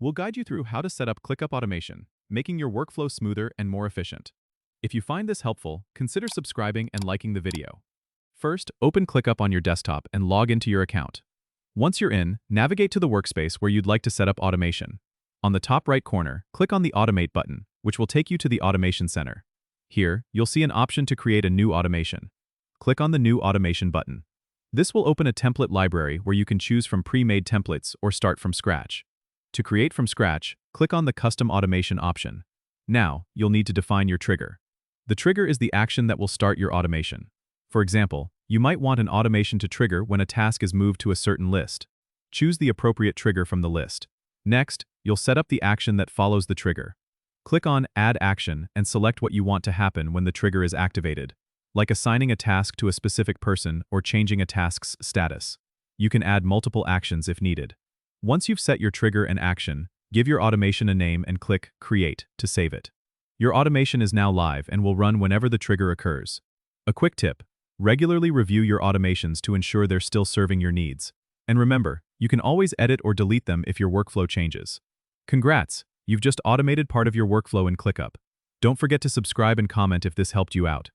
We'll guide you through how to set up ClickUp automation, making your workflow smoother and more efficient. If you find this helpful, consider subscribing and liking the video. First, open ClickUp on your desktop and log into your account. Once you're in, navigate to the workspace where you'd like to set up automation. On the top right corner, click on the Automate button, which will take you to the Automation Center. Here, you'll see an option to create a new automation. Click on the New Automation button. This will open a template library where you can choose from pre-made templates or start from scratch. To create from scratch, click on the Custom Automation option. Now, you'll need to define your trigger. The trigger is the action that will start your automation. For example, you might want an automation to trigger when a task is moved to a certain list. Choose the appropriate trigger from the list. Next, you'll set up the action that follows the trigger. Click on Add Action and select what you want to happen when the trigger is activated, like assigning a task to a specific person or changing a task's status. You can add multiple actions if needed. Once you've set your trigger and action, give your automation a name and click Create to save it. Your automation is now live and will run whenever the trigger occurs. A quick tip: regularly review your automations to ensure they're still serving your needs. And remember, you can always edit or delete them if your workflow changes. Congrats! You've just automated part of your workflow in ClickUp. Don't forget to subscribe and comment if this helped you out.